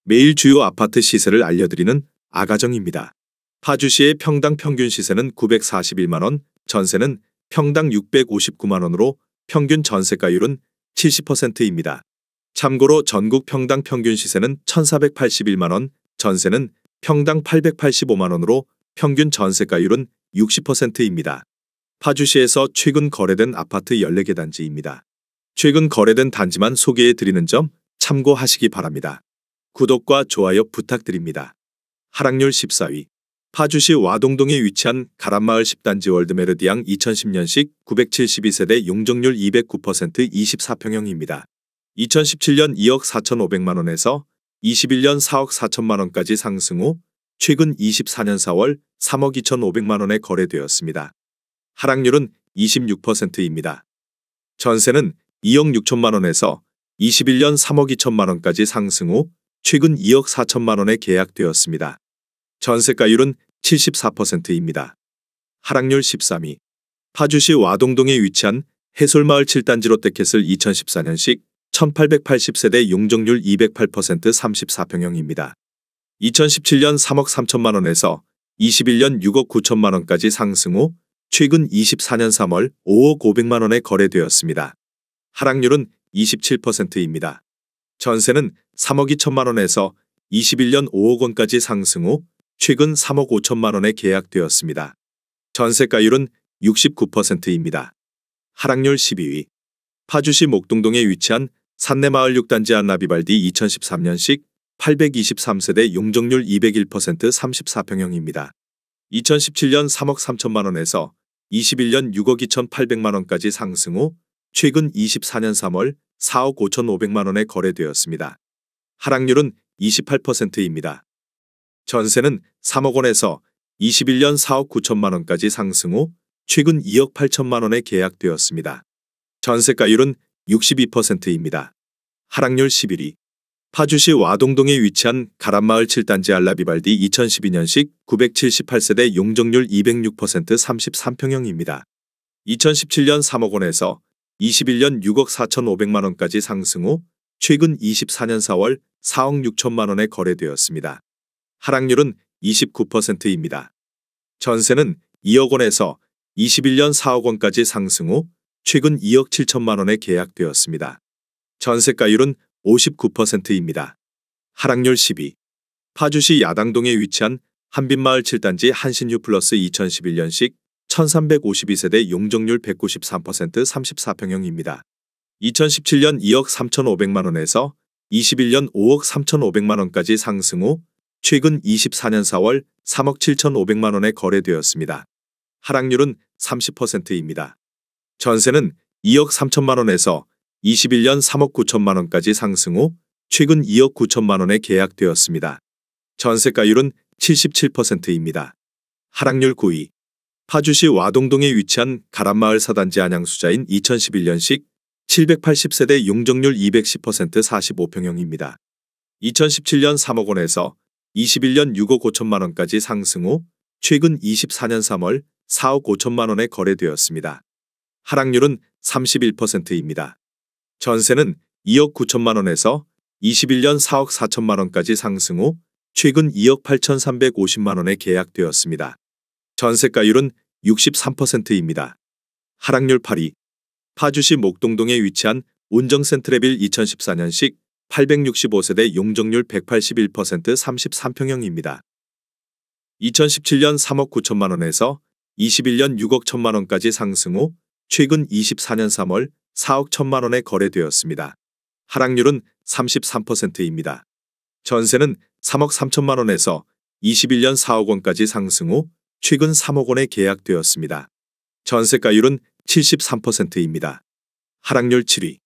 매일 주요 아파트 시세를 알려드리는 아가정입니다. 파주시의 평당 평균 시세는 941만 원, 전세는 평당 659만 원으로 평균 전세가율은 70%입니다. 참고로 전국 평당 평균 시세는 1,481만 원, 전세는 평당 885만 원으로 평균 전세가율은 60%입니다. 파주시에서 최근 거래된 아파트 14개 단지입니다. 최근 거래된 단지만 소개해 드리는 점 참고하시기 바랍니다. 구독과 좋아요 부탁드립니다. 하락률 14위. 파주시 와동동에 위치한 가람마을 10단지 월드메르디앙 2010년식 972세대 용적률 209% 24평형입니다. 2017년 2억 4,500만 원에서 21년 4억 4천만 원까지 상승 후 최근 24년 4월 3억 2,500만 원에 거래되었습니다. 하락률은 26%입니다. 전세는 2억 6천만 원에서 21년 3억 2천만 원까지 상승 후 최근 2억 4천만 원에 계약되었습니다. 전세가율은 74%입니다. 하락률 13위. 파주시 와동동에 위치한 해솔마을 7단지 롯데캐슬 2014년식 1880세대 용적률 208% 34평형입니다. 2017년 3억 3천만 원에서 21년 6억 9천만 원까지 상승 후 최근 24년 3월 5억 500만 원에 거래되었습니다. 하락률은 27%입니다. 전세는 3억 2천만 원에서 21년 5억 원까지 상승 후 최근 3억 5천만 원에 계약되었습니다. 전세가율은 69%입니다. 하락률 12위. 파주시 목동동에 위치한 산내마을 6단지 안나비발디 2013년식 823세대 용적률 201% 34평형입니다. 2017년 3억 3천만 원에서 21년 6억 2,800만 원까지 상승 후 최근 24년 3월 4억 5,500만 원에 거래되었습니다. 하락률은 28%입니다. 전세는 3억 원에서 21년 4억 9천만 원까지 상승 후 최근 2억 8천만 원에 계약되었습니다. 전세가율은 62%입니다. 하락률 11위. 파주시 와동동에 위치한 가람마을 7단지 알라비발디 2012년식 978세대 용적률 206% 33평형입니다. 2017년 3억 원에서 21년 6억 4,500만 원까지 상승 후 최근 24년 4월 4억 6천만 원에 거래되었습니다. 하락률은 29%입니다. 전세는 2억 원에서 21년 4억 원까지 상승 후 최근 2억 7천만 원에 계약되었습니다. 전세가율은 59%입니다. 하락률 10위. 파주시 야당동에 위치한 한빛마을 7단지 한신유 플러스 2011년식 1352세대 용적률 193% 34평형입니다. 2017년 2억 3,500만 원에서 21년 5억 3,500만 원까지 상승 후 최근 24년 4월 3억 7,500만 원에 거래되었습니다. 하락률은 30%입니다. 전세는 2억 3천만 원에서 21년 3억 9천만 원까지 상승 후 최근 2억 9천만 원에 계약되었습니다. 전세가율은 77%입니다. 하락률 9위. 파주시 와동동에 위치한 가람마을 4단지 안양수자인 2011년식 780세대 용적률 210% 45평형입니다. 2017년 3억 원에서 21년 6억 5천만 원까지 상승 후 최근 24년 3월 4억 5천만 원에 거래되었습니다. 하락률은 31%입니다. 전세는 2억 9천만 원에서 21년 4억 4천만 원까지 상승 후 최근 2억 8,350만 원에 계약되었습니다. 전세가율은 63%입니다. 하락률 8위. 파주시 목동동에 위치한 운정센트레빌 2014년식 865세대 용적률 181% 33평형입니다. 2017년 3억 9천만 원에서 21년 6억 1천만 원까지 상승 후 최근 24년 3월 4억 1천만 원에 거래되었습니다. 하락률은 33%입니다. 전세는 3억 3천만 원에서 21년 4억 원까지 상승 후 최근 3억 원에 계약되었습니다. 전세가율은 73%입니다. 하락률 7위.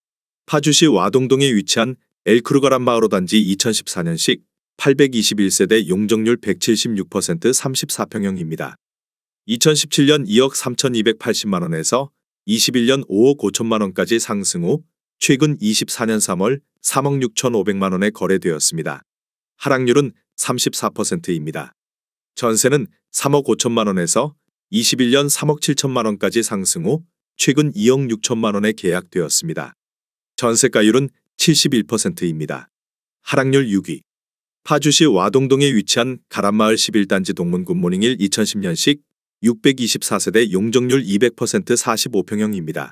파주시 와동동에 위치한 엘크루가람마을 단지 2014년식 821세대 용적률 176% 34평형입니다. 2017년 2억 3,280만 원에서 21년 5억 5천만 원까지 상승 후 최근 24년 3월 3억 6,500만 원에 거래되었습니다. 하락률은 34%입니다. 전세는 3억 5천만 원에서 21년 3억 7천만 원까지 상승 후 최근 2억 6천만 원에 계약되었습니다. 전세가율은 71%입니다. 하락률 6위. 파주시 와동동에 위치한 가란마을 11단지 동문 굿모닝 2010년식 624세대 용적률 200% 45평형입니다.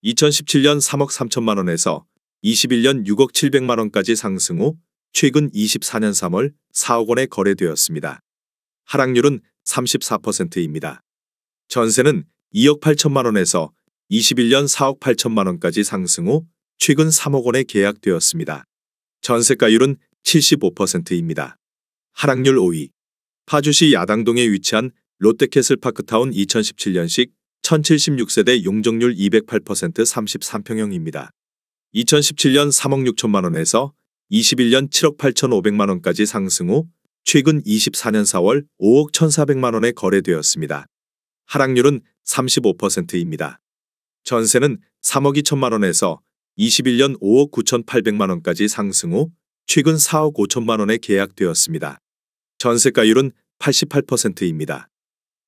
2017년 3억 3천만 원에서 21년 6억 7백만 원까지 상승 후 최근 24년 3월 4억 원에 거래되었습니다. 하락률은 34%입니다. 전세는 2억 8천만 원에서 21년 4억 8천만 원까지 상승 후 최근 3억 원에 계약되었습니다. 전세가율은 75%입니다. 하락률 5위. 파주시 야당동에 위치한 롯데캐슬파크타운 2017년식 1076세대 용적률 208% 33평형입니다. 2017년 3억 6천만 원에서 21년 7억 8천5백만 원까지 상승 후 최근 24년 4월 5억 1,400만 원에 거래되었습니다. 하락률은 35%입니다. 전세는 3억 2천만 원에서 21년 5억 9천8백만 원까지 상승 후 최근 4억 5천만 원에 계약되었습니다. 전세가율은 88%입니다.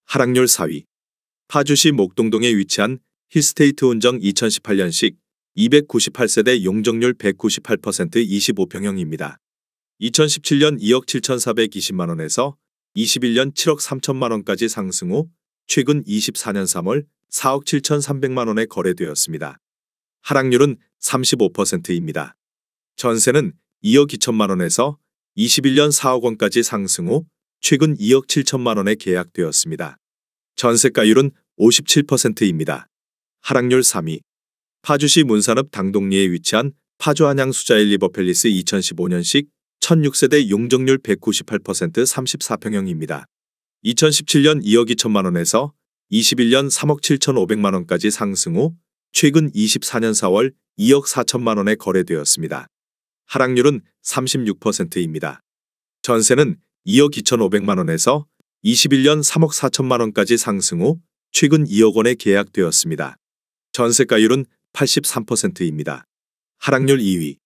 하락률 4위. 파주시 목동동에 위치한 힐스테이트 운정 2018년식 298세대 용적률 198% 25평형입니다. 2017년 2억 7,420만 원에서 21년 7억 3천만 원까지 상승 후 최근 24년 3월 4억 7,300만 원에 거래되었습니다. 하락률은 35%입니다. 전세는 2억 2천만 원에서 21년 4억 원까지 상승 후 최근 2억 7천만 원에 계약되었습니다. 전세가율은 57%입니다. 하락률 3위. 파주시 문산읍 당동리에 위치한 파주 안양 수자일 리버팰리스 2015년식 1006세대 용적률 198% 34평형입니다. 2017년 2억 2천만 원에서 21년 3억 7천5백만 원까지 상승 후 최근 24년 4월 2억 4천만 원에 거래되었습니다. 하락률은 36%입니다. 전세는 2억 2천5백만 원에서 21년 3억 4천만 원까지 상승 후 최근 2억 원에 계약되었습니다. 전세가율은 83%입니다. 하락률 2위.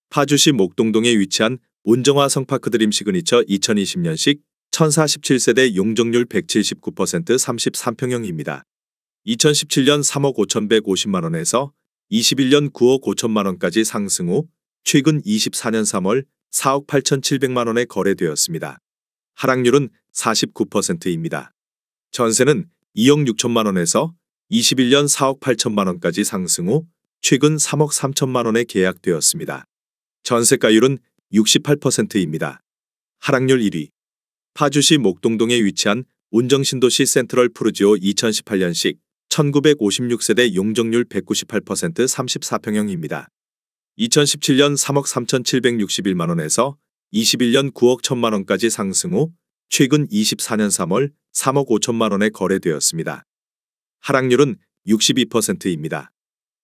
파주시 목동동에 위치한 운정화 성파크 드림 시그니처 2020년식 1047세대 용적률 179% 33평형입니다. 2017년 3억 5,150만 원에서 21년 9억 5천만 원까지 상승 후 최근 24년 3월 4억 8천7백만 원에 거래되었습니다. 하락률은 49%입니다. 전세는 2억 6천만 원에서 21년 4억 8천만 원까지 상승 후 최근 3억 3천만 원에 계약되었습니다. 전세가율은 68%입니다. 하락률 1위. 파주시 목동동에 위치한 운정신도시 센트럴 푸르지오 2018년식 1956세대 용적률 198% 34평형입니다. 2017년 3억 3,761만 원에서 21년 9억 1천만 원까지 상승 후 최근 24년 3월 3억 5천만 원에 거래되었습니다. 하락률은 62%입니다.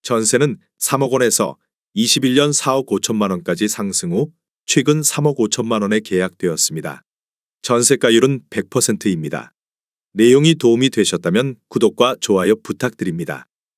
전세는 3억 원에서 21년 4억 5천만 원까지 상승 후 최근 3억 5천만 원에 계약되었습니다. 전세가율은 100%입니다. 내용이 도움이 되셨다면 구독과 좋아요 부탁드립니다.